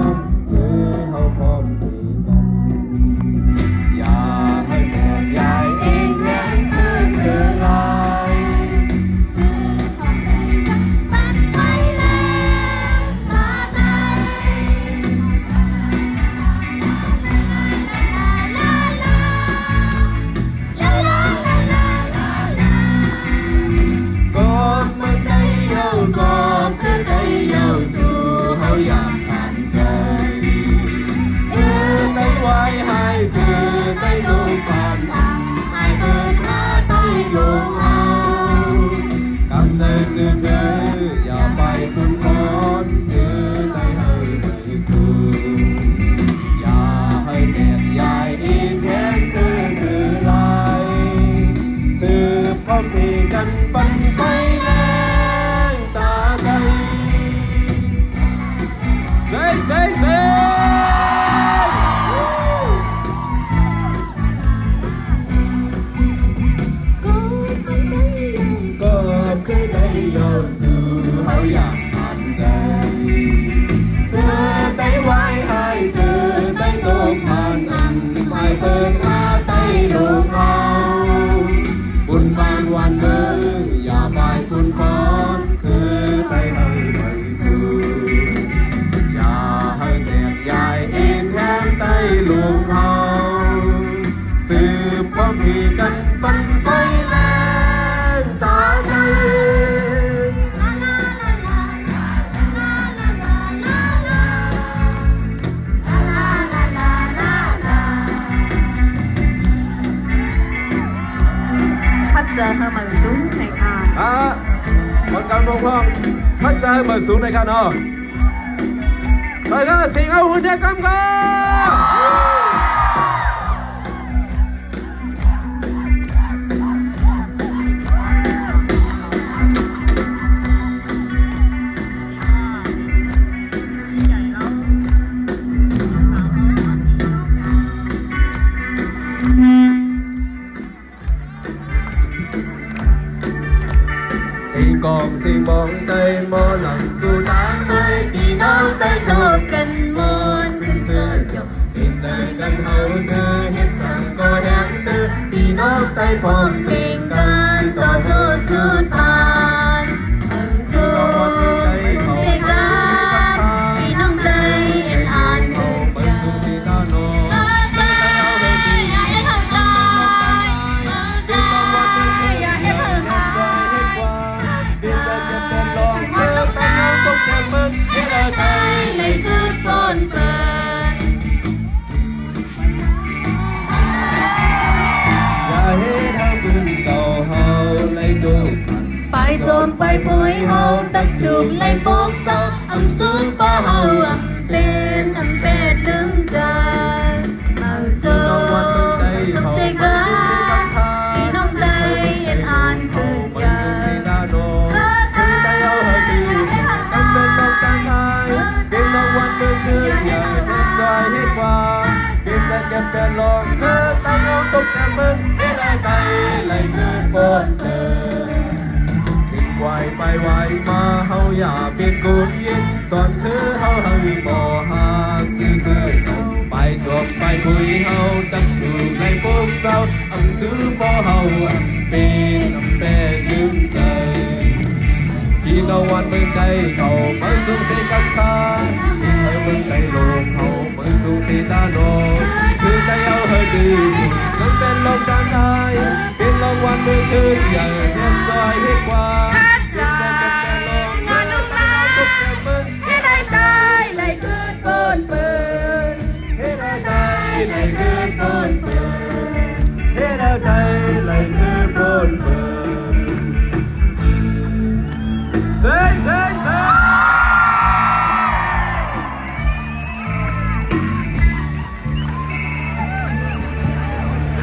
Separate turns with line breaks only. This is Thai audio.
อนคือเฮาพร้อมคุยกันอย่าให้แม่ยายเองยังคือเสือลายก็เมืองไทยเยาก็คือไทยเยาสู่เฮาอยากผ่านใจเธอไต้ไว้ให้เธอไต้ลูกผ่านให้เดินหาไต้ลงเอากำใจเธอคืออย่าไปคุณคอนคือไต้ให้ไปสู่อย่าให้แม่ยายอีกแค่คือสื่อลายสืบพร้อมพี่กันปันไปแรงตาไกลเซ่เซ่เซ่ก็คือได้ยอมสู่เฮาอยากผ่านใจเธอได้ไว้ให้เธอได้ตกผ่านอันไม่เปิดหน้าใต้ลงเอาบุญบานวันเมืองอย่าไปคุณคอนคือใต้ให้ไปสู่อย่าให้แตกยายอินแทนใต้ลงเอาสืบพร้อมพี่กันปันไฟแรงตาไกล
พัดเจอเธอเหมือนซุ้มในค่ะ
คนกำลังพร้อมพัดใจเหมือนสูงในกันเนาะใส่แล้วสิงเอาหุ่นเด็กกำกันสิงกองสิงมองไต้หมอหลังกูตามไม่
พี่น้องใต้โทษกันมอนขึ้นเสื้อเจียวเห็นใจกันเฮาเธอเฮ็ดสั่งก็แหงเตอพี่น้องใต้พร้อมเพลงกันต่อโทษสุดผ่านสู้เสกาพี่น้องใจเอ็นอ่านเกิด
ไปสู่สีตาโน
ไปโจมไปพุยเฮาตักจูบไล่ปกเศร้าอำจูบป้าเฮาอำเป็นลืมใจมาโซสมเสกาพี่น้องใจเอ็นอ่านคืนยา
คือใจเอาให้ดีสิกันเป็นต้องการทายเป็นรางวัลเมื่อคืนอย่าเจ็บใจเฮ็ดว่าเจ็บใจแก่เป็นลองคือตั้งเอาตกแก่มึนให้ได้ไปไล่คืนปนเธอไหวไปไหวมาเฮาอย่าเปลี่ยนกูยินสอนคือเฮาให้บ่หักที่เคยต้องไปจบไปคุยเฮาตักถูกในพวกเศร้าอำชื่อบ่เฮาอำเป็นอำแต่ลืมใจที่ตะวันเมืองไทยเขาเมืองสูงสีกับทานเฮาเมืองไทยโลกเฮาเมืองสูงสีตาโนคือใจเอาให้ดีสิมันเป็นลมกลางกายเป็นรางวัลเมื่อคืนอย่าเจ็บใจให้กว่า
ไล่คืนปนเปิด
ให้ได้ในคืนปนเปิด